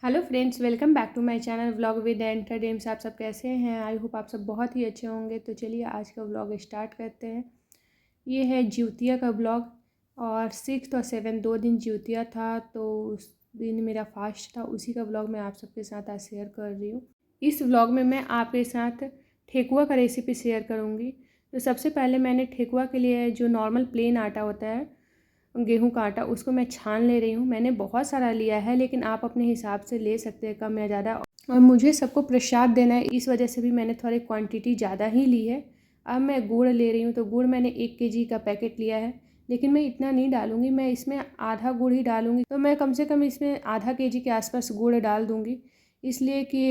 Hello friends, welcome back to my channel vlog with entertains. आप सब कैसे हैं? आई होप आप सब बहुत ही अच्छे होंगे। तो चलिए आज का व्लॉग स्टार्ट करते हैं। ये है ज्योतिया का व्लॉग और 6 और 7 2 दिन ज्योतिया था, तो उस दिन मेरा फास्ट था। उसी का व्लॉग मैं आप सबके साथ आज शेयर कर रही हूँ। इस व्लॉग में मैं आपके साथ ठेकुआ का रेसिपी शेयर करूँगी। तो सबसे पहले मैंने ठेकुआ के लिए जो नॉर्मल प्लेन आटा होता है, गेहूं का आटा, उसको मैं छान ले रही हूँ। मैंने बहुत सारा लिया है, लेकिन आप अपने हिसाब से ले सकते हैं, कम या ज़्यादा। और मुझे सबको प्रसाद देना है, इस वजह से भी मैंने थोड़ी क्वांटिटी ज़्यादा ही ली है। अब मैं गुड़ ले रही हूँ, तो गुड़ मैंने 1 केजी का पैकेट लिया है, लेकिन मैं इतना नहीं डालूँगी। मैं इसमें आधा गुड़ ही डालूँगी। तो मैं कम से कम इसमें आधा केजी के आसपास गुड़ डाल दूँगी, इसलिए कि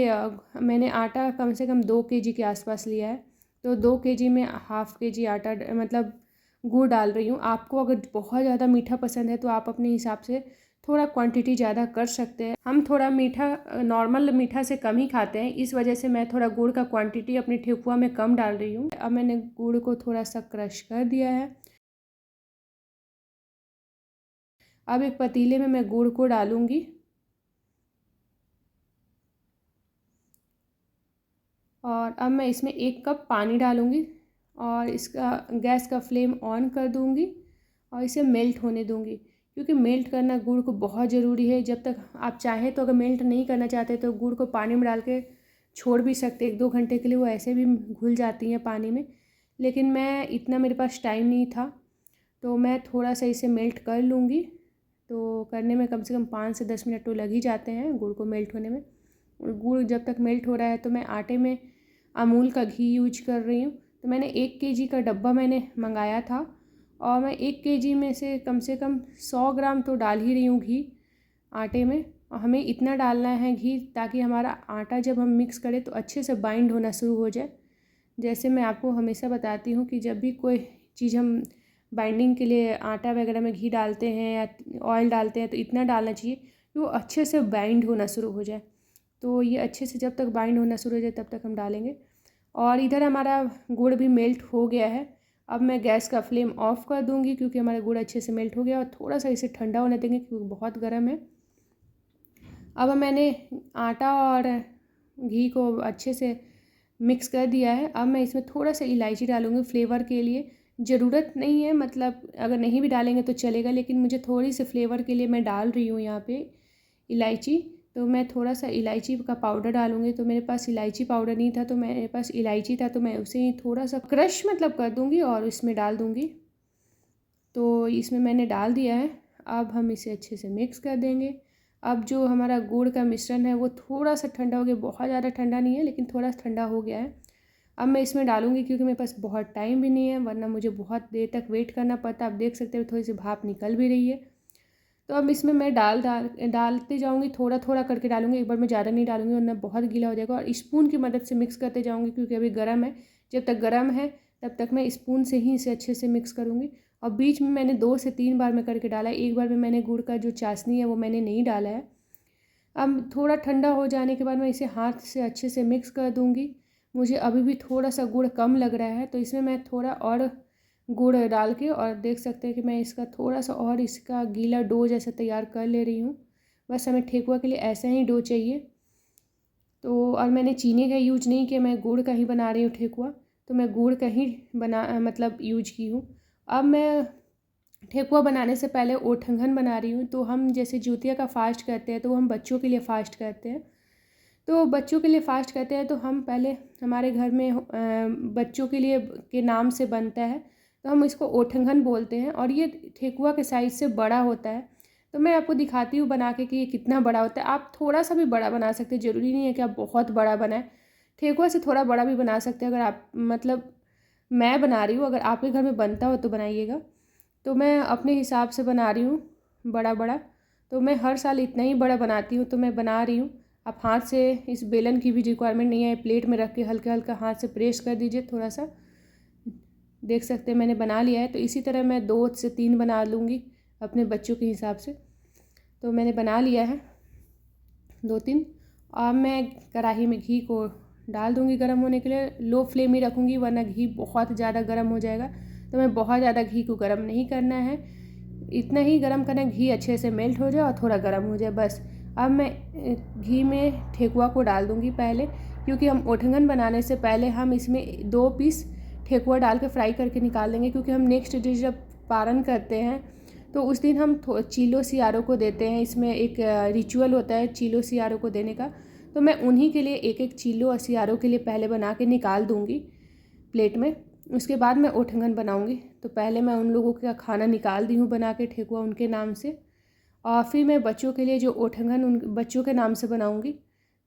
मैंने आटा कम से कम 2 केजी के आसपास लिया है। तो 2 केजी में हाफ़ केजी आटा मतलब गुड़ डाल रही हूँ। आपको अगर बहुत ज़्यादा मीठा पसंद है तो आप अपने हिसाब से थोड़ा क्वांटिटी ज़्यादा कर सकते हैं। हम थोड़ा मीठा नॉर्मल मीठा से कम ही खाते हैं, इस वजह से मैं थोड़ा गुड़ का क्वांटिटी अपने ठेकुआ में कम डाल रही हूँ। अब मैंने गुड़ को थोड़ा सा क्रश कर दिया है। अब एक पतीले में मैं गुड़ को डालूँगी और अब मैं इसमें 1 कप पानी डालूँगी और इसका गैस का फ्लेम ऑन कर दूँगी और इसे मेल्ट होने दूँगी, क्योंकि मेल्ट करना गुड़ को बहुत ज़रूरी है। जब तक आप चाहें तो अगर मेल्ट नहीं करना चाहते तो गुड़ को पानी में डाल के छोड़ भी सकते, 1-2 घंटे के लिए वो ऐसे भी घुल जाती हैं पानी में। लेकिन मैं इतना मेरे पास टाइम नहीं था, तो मैं थोड़ा सा इसे मेल्ट कर लूँगी। तो करने में कम से कम 5 से 10 मिनट तो लग ही जाते हैं गुड़ को मेल्ट होने में। गुड़ जब तक मेल्ट हो रहा है तो मैं आटे में अमूल का घी यूज कर रही हूँ। तो मैंने 1 केजी का डब्बा मैंने मंगाया था और मैं 1 केजी में से कम 100 ग्राम तो डाल ही रही हूँ घी आटे में। और हमें इतना डालना है घी ताकि हमारा आटा जब हम मिक्स करें तो अच्छे से बाइंड होना शुरू हो जाए। जैसे मैं आपको हमेशा बताती हूँ कि जब भी कोई चीज़ हम बाइंडिंग के लिए आटा वगैरह में घी डालते हैं या ऑयल डालते हैं तो इतना डालना चाहिए कि वो अच्छे से बाइंड होना शुरू हो जाए। तो ये अच्छे से जब तक बाइंड होना शुरू हो जाए तब तक हम डालेंगे। और इधर हमारा गुड़ भी मेल्ट हो गया है। अब मैं गैस का फ्लेम ऑफ कर दूंगी, क्योंकि हमारा गुड़ अच्छे से मेल्ट हो गया। और थोड़ा सा इसे ठंडा होने देंगे क्योंकि बहुत गर्म है। अब मैंने आटा और घी को अच्छे से मिक्स कर दिया है। अब मैं इसमें थोड़ा सा इलायची डालूँगी फ्लेवर के लिए। ज़रूरत नहीं है, मतलब अगर नहीं भी डालेंगे तो चलेगा, लेकिन मुझे थोड़ी सी फ्लेवर के लिए मैं डाल रही हूँ यहाँ पे इलायची। तो मैं थोड़ा सा इलायची का पाउडर डालूँगी। तो मेरे पास इलायची पाउडर नहीं था, तो मेरे पास इलायची था, तो मैं उसे ही थोड़ा सा क्रश मतलब कर दूँगी और इसमें डाल दूँगी। तो इसमें मैंने डाल दिया है। अब हम इसे अच्छे से मिक्स कर देंगे। अब जो हमारा गुड़ का मिश्रण है वो थोड़ा सा ठंडा हो गया, बहुत ज़्यादा ठंडा नहीं है लेकिन थोड़ा सा ठंडा हो गया है। अब मैं इसमें डालूँगी, क्योंकि मेरे पास बहुत टाइम भी नहीं है, वरना मुझे बहुत देर तक वेट करना पड़ता। आप देख सकते हो थोड़ी सी भाप निकल भी रही है। तो अब इसमें मैं डालते जाऊँगी, थोड़ा थोड़ा करके डालूँगी, एक बार मैं ज़्यादा नहीं डालूँगी वरना बहुत गीला हो जाएगा। और स्पून की मदद से मिक्स करते जाऊँगी, क्योंकि अभी गर्म है। जब तक गर्म है तब तक मैं स्पून से ही इसे अच्छे से मिक्स करूँगी। और बीच में मैंने 2 से 3 बार में करके डाला है। एक बार में मैंने गुड़ का जो चाशनी है वो मैंने नहीं डाला है। अब थोड़ा ठंडा हो जाने के बाद मैं इसे हाथ से अच्छे से मिक्स कर दूँगी। मुझे अभी भी थोड़ा सा गुड़ कम लग रहा है, तो इसमें मैं थोड़ा और गुड़ डाल के, और देख सकते हैं कि मैं इसका थोड़ा सा और इसका गीला डो जैसा तैयार कर ले रही हूँ। बस हमें ठेकुआ के लिए ऐसा ही डो चाहिए। तो और मैंने चीनी का यूज नहीं किया, मैं गुड़ का ही बना रही हूँ ठेकुआ। तो मैं गुड़ का ही मतलब यूज की हूँ। अब मैं ठेकुआ बनाने से पहले ओठंगन बना रही हूँ। तो हम जैसे ज्योतिया का फास्ट करते हैं तो हम बच्चों के लिए फ़ास्ट करते हैं। तो बच्चों के लिए फ़ास्ट करते हैं तो हम पहले हमारे घर में बच्चों के लिए के नाम से बनता है, तो हम इसको ओठंगन बोलते हैं। और ये ठेकुआ के साइज़ से बड़ा होता है। तो मैं आपको दिखाती हूँ बना के कि ये कितना बड़ा होता है। आप थोड़ा सा भी बड़ा बना सकते हैं, ज़रूरी नहीं है कि आप बहुत बड़ा बनाएं। ठेकुआ से थोड़ा बड़ा भी बना सकते हैं, अगर आप मतलब मैं बना रही हूँ, अगर आपके घर में बनता हो तो बनाइएगा। तो मैं अपने हिसाब से बना रही हूँ बड़ा बड़ा। तो मैं हर साल इतना ही बड़ा बनाती हूँ, तो मैं बना रही हूँ। आप हाथ से, इस बेलन की भी रिक्वायरमेंट नहीं है, प्लेट में रख के हल्का हल्का हाथ से प्रेस कर दीजिए थोड़ा सा। देख सकते हैं मैंने बना लिया है। तो इसी तरह मैं 2 से 3 बना लूँगी अपने बच्चों के हिसाब से। तो मैंने बना लिया है 2-3। अब मैं कढ़ाई में घी को डाल दूँगी गर्म होने के लिए। लो फ्लेम ही रखूँगी, वरना घी बहुत ज़्यादा गर्म हो जाएगा। तो मैं बहुत ज़्यादा घी को गर्म नहीं करना है, इतना ही गर्म करना है घी अच्छे से मेल्ट हो जाए और थोड़ा गर्म हो जाए बस। अब मैं घी में ठेकुआ को डाल दूँगी पहले, क्योंकि हम ओठंगन बनाने से पहले हम इसमें 2 पीस ठेकुआ डाल के फ्राई करके निकाल देंगे, क्योंकि हम नेक्स्ट डिश जब पारण करते हैं तो उस दिन हम चीलो सियारों को देते हैं। इसमें एक रिचुअल होता है चीलो सियारों को देने का, तो मैं उन्हीं के लिए एक एक चीलो और सियारों के लिए पहले बना के निकाल दूँगी प्लेट में। उसके बाद मैं ओठंगन बनाऊँगी। तो पहले मैं उन लोगों का खाना निकाल दी हूँ बना के ठेकुआ उनके नाम से, और फिर मैं बच्चों के लिए जो ओठंगन उन बच्चों के नाम से बनाऊँगी,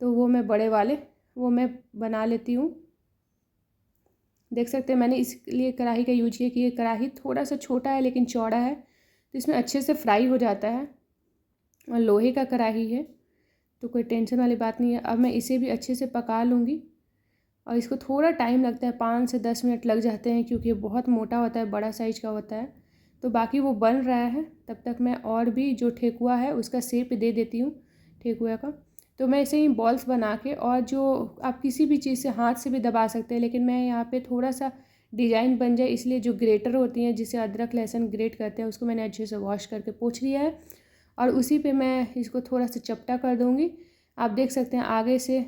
तो वो मैं बड़े वाले वो मैं बना लेती हूँ। देख सकते हैं मैंने इसलिए कढ़ाई का यूज किया कि ये कढ़ाई थोड़ा सा छोटा है लेकिन चौड़ा है, तो इसमें अच्छे से फ्राई हो जाता है, और लोहे का कढ़ाई है तो कोई टेंशन वाली बात नहीं है। अब मैं इसे भी अच्छे से पका लूँगी, और इसको थोड़ा टाइम लगता है, 5 से 10 मिनट लग जाते हैं, क्योंकि ये बहुत मोटा होता है, बड़ा साइज का होता है। तो बाकी वो बन रहा है, तब तक मैं और भी जो ठेकुआ है उसका शेप दे देती हूँ ठेकुआ का। तो मैं ऐसे ही बॉल्स बना के, और जो आप किसी भी चीज़ से हाथ से भी दबा सकते हैं, लेकिन मैं यहाँ पे थोड़ा सा डिज़ाइन बन जाए इसलिए जो ग्रेटर होती हैं जिसे अदरक लहसुन ग्रेट करते हैं उसको मैंने अच्छे से वॉश करके पोंछ लिया है, और उसी पे मैं इसको थोड़ा सा चपटा कर दूँगी। आप देख सकते हैं आगे से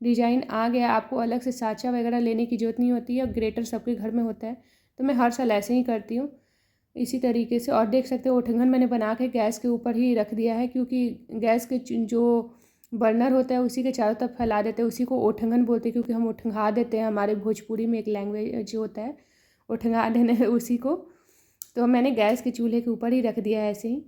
डिज़ाइन आ गया। आपको अलग से साँचा वगैरह लेने की ज़रूरत नहीं होती है, ग्रेटर सबके घर में होता है, तो मैं हर साल ऐसे ही करती हूँ इसी तरीके से। और देख सकते हो ओठंगन मैंने बना के गैस के ऊपर ही रख दिया है, क्योंकि गैस के जो बर्नर होता है उसी के चारों तरफ फैला देते हैं, उसी को ओठंगन बोलते हैं, क्योंकि हम ओठंगा देते हैं। हमारे भोजपुरी में एक लैंग्वेज होता है ओठंगा देने उसी को, तो मैंने गैस के चूल्हे के ऊपर ही रख दिया है ऐसे ही।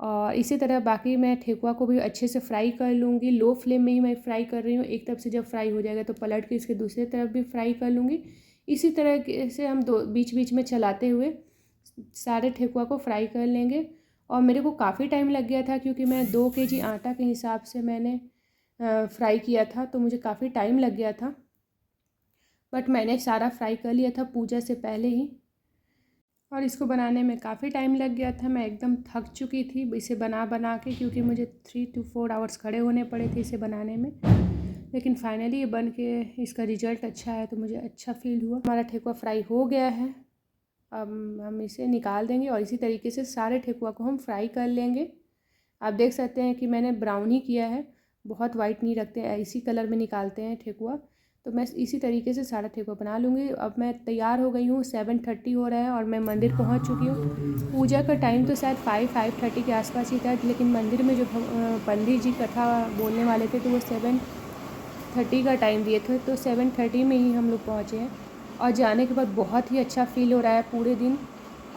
और इसी तरह बाकी मैं ठेकुआ को भी अच्छे से फ्राई कर लूँगी। लो फ्लेम में ही मैं फ्राई कर रही हूँ। एक तरफ से जब फ्राई हो जाएगा तो पलट के इसके दूसरी तरफ भी फ्राई कर लूँगी। इसी तरह से हम बीच बीच में चलाते हुए सारे ठेकुआ को फ्राई कर लेंगे। और मेरे को काफ़ी टाइम लग गया था, क्योंकि मैं 2 केजी आटा के हिसाब से मैंने फ्राई किया था, तो मुझे काफ़ी टाइम लग गया था, बट मैंने सारा फ्राई कर लिया था पूजा से पहले ही। और इसको बनाने में काफ़ी टाइम लग गया था, मैं एकदम थक चुकी थी इसे बना बना के, क्योंकि मुझे 3 to 4 आवर्स खड़े होने पड़े थे इसे बनाने में। लेकिन फाइनली ये बन के इसका रिज़ल्ट अच्छा है, तो मुझे अच्छा फील हुआ। हमारा ठेकुआ फ्राई हो गया है, अब हम इसे निकाल देंगे, और इसी तरीके से सारे ठेकुआ को हम फ्राई कर लेंगे। आप देख सकते हैं कि मैंने ब्राउन ही किया है, बहुत वाइट नहीं रखते हैं, इसी कलर में निकालते हैं ठेकुआ। तो मैं इसी तरीके से सारा ठेकुआ बना लूँगी। अब मैं तैयार हो गई हूँ, 7:30 हो रहा है और मैं मंदिर पहुँच चुकी हूँ। पूजा का टाइम तो शायद 5:30 के आसपास ही था, लेकिन मंदिर में जो पंडित जी कथा बोलने वाले थे तो वो 7:30 का टाइम दिए थे, तो 7:30 में ही हम लोग पहुँचे हैं। और जाने के बाद बहुत ही अच्छा फील हो रहा है पूरे दिन।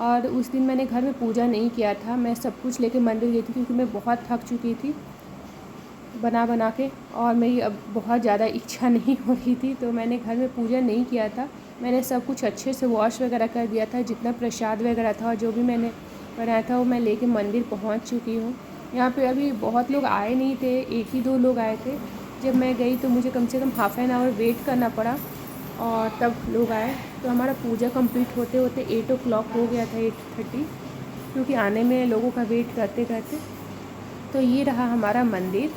और उस दिन मैंने घर में पूजा नहीं किया था, मैं सब कुछ लेके मंदिर गई थी, क्योंकि मैं बहुत थक चुकी थी बना बना के, और मेरी अब बहुत ज़्यादा इच्छा नहीं हो रही थी, तो मैंने घर में पूजा नहीं किया था। मैंने सब कुछ अच्छे से वॉश वगैरह कर दिया था, जितना प्रसाद वगैरह था और जो भी मैंने बनाया था वो मैं लेके मंदिर पहुंच चुकी हूँ। यहाँ पे अभी बहुत लोग आए नहीं थे, 1 ही 2 लोग आए थे। जब मैं गई तो मुझे कम से कम हाफ़ एन आवर वेट करना पड़ा, और तब लोग आए। तो हमारा पूजा कंप्लीट होते होते 8 o'clock हो गया था, 8:30, क्योंकि आने में लोगों का वेट करते करते। तो ये रहा हमारा मंदिर,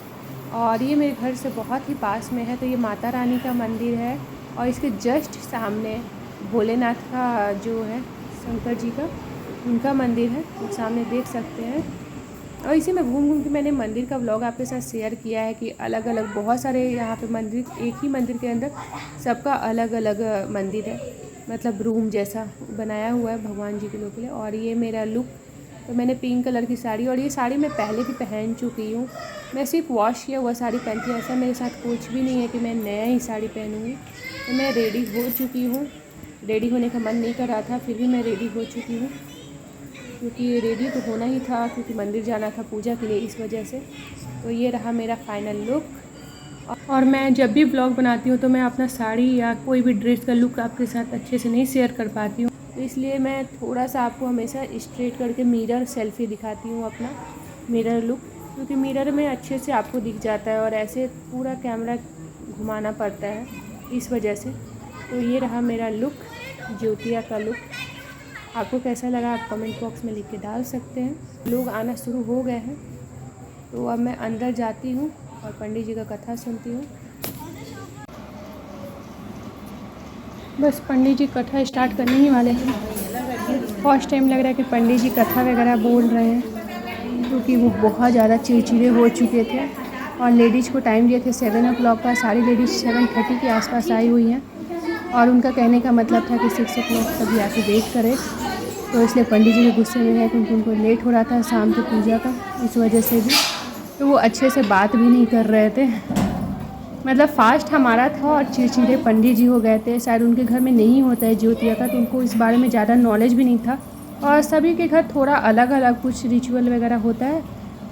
और ये मेरे घर से बहुत ही पास में है। तो ये माता रानी का मंदिर है, और इसके जस्ट सामने भोलेनाथ का जो है, शंकर जी का, उनका मंदिर है, तो सामने देख सकते हैं। और इसी में घूम घूम के मैंने मंदिर का व्लॉग आपके साथ शेयर किया है कि अलग अलग बहुत सारे यहाँ पे मंदिर, एक ही मंदिर के अंदर सबका अलग अलग मंदिर है, मतलब रूम जैसा बनाया हुआ है भगवान जी के लोग के लिए। और ये मेरा लुक, तो मैंने पिंक कलर की साड़ी, और ये साड़ी मैं पहले भी पहन चुकी हूँ, मैं सिर्फ वॉश किया हुआ साड़ी पहनती हूँ। ऐसा मेरे साथ कुछ भी नहीं है कि मैं नया ही साड़ी पहनूँगी। तो मैं रेडी हो चुकी हूँ, रेडी होने का मन नहीं कर रहा था, फिर भी मैं रेडी हो चुकी हूँ, क्योंकि रेडी तो होना ही था, क्योंकि मंदिर जाना था पूजा के लिए, इस वजह से। तो ये रहा मेरा फाइनल लुक। और मैं जब भी ब्लॉग बनाती हूँ तो मैं अपना साड़ी या कोई भी ड्रेस का लुक आपके साथ अच्छे से नहीं शेयर कर पाती हूँ, तो इसलिए मैं थोड़ा सा आपको हमेशा स्ट्रेट करके मिरर सेल्फी दिखाती हूँ, अपना मिरर लुक, क्योंकि मिरर में अच्छे से आपको दिख जाता है, और ऐसे पूरा कैमरा घुमाना पड़ता है, इस वजह से। तो ये रहा मेरा लुक, ज्योतिया का लुक। आपको कैसा लगा आप कमेंट बॉक्स में लिख के डाल सकते हैं। लोग आना शुरू हो गए हैं, तो अब मैं अंदर जाती हूँ और पंडित जी का कथा सुनती हूँ। बस पंडित जी कथा स्टार्ट करने ही वाले हैं। फर्स्ट टाइम लग रहा है कि पंडित जी कथा वगैरह बोल रहे हैं, क्योंकि वो बहुत ज़्यादा चिड़चिड़े हो चुके थे। और लेडीज़ को टाइम दिए थे 7 o'clock का, सारी लेडीज़ 7:30 के आसपास आई हुई हैं और उनका कहने का मतलब था कि 6 o'clock तक आके वेट करें। तो इसलिए पंडित जी भी गुस्से में है क्योंकि उनको लेट हो रहा था शाम की पूजा का, इस वजह से भी तो वो अच्छे से बात भी नहीं कर रहे थे। मतलब फास्ट हमारा था और चिड़चिड़े पंडित जी हो गए थे। शायद उनके घर में नहीं होता है ज्योतिया का, तो उनको इस बारे में ज़्यादा नॉलेज भी नहीं था। और सभी के घर थोड़ा अलग अलग कुछ रिचुअल वगैरह होता है,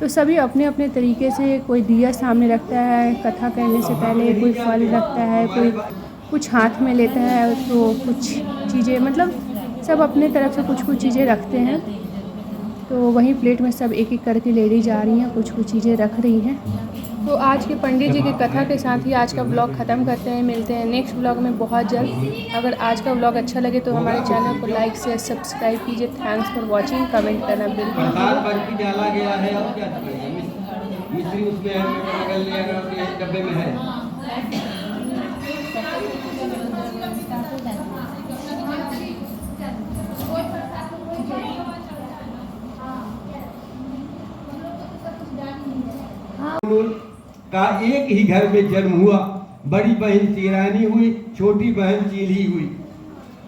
तो सभी अपने अपने तरीके से, कोई दिया सामने रखता है कथा कहने से पहले, कोई फल रखता है, कोई कुछ हाथ में लेता है, तो कुछ चीज़ें मतलब सब अपने तरफ से कुछ कुछ चीज़ें रखते हैं। तो वहीं प्लेट में सब एक एक करके ले रही जा रही हैं, कुछ कुछ चीज़ें रख रही हैं। तो आज के पंडित जी की कथा के साथ ही आज का व्लॉग ख़त्म करते हैं। मिलते हैं नेक्स्ट व्लॉग में बहुत जल्द। अगर आज का व्लॉग अच्छा लगे तो हमारे चैनल को लाइक शेयर सब्सक्राइब कीजिए। Thanks for watching. कमेंट करना बिल्कुल डाला गया है और क्या मिश्री उसमें है, डब्बे में है। का एक ही घर में जन्म हुआ। बड़ी बहन चीरानी हुई, छोटी बहन चीली हुई।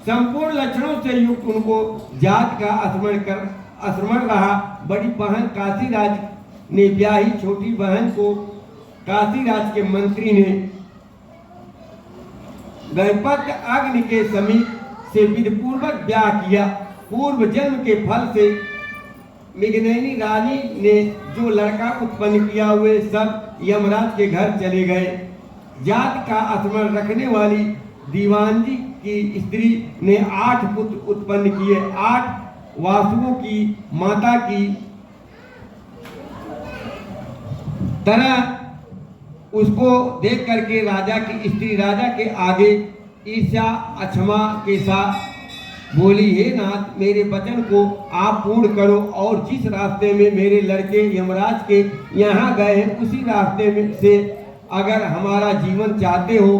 संपूर्ण लक्षणों से युक्त उनको जात का स्मरण रहा। बड़ी बहन काशीराज ने ब्याही, छोटी बहन को काशीराज के मंत्री ने गणपत अग्नि के समीप से विधिपूर्वक ब्याह किया। पूर्व जन्म के फल से मिगनैनी रानी ने जो लड़का उत्पन्न किया हुए सब यमराज के घर चले गए। जात का स्मरण रखने वाली दीवानजी की स्त्री ने 8 पुत्र उत्पन्न किए। 8 वासुओं की माता की तरह उसको देख करके राजा की स्त्री राजा के आगे ईर्ष्या अक्षमा के साथ बोली, हे नाथ, मेरे वचन को आप पूर्ण करो और जिस रास्ते में मेरे लड़के यमराज के यहाँ गए हैं उसी रास्ते में से अगर हमारा जीवन चाहते हो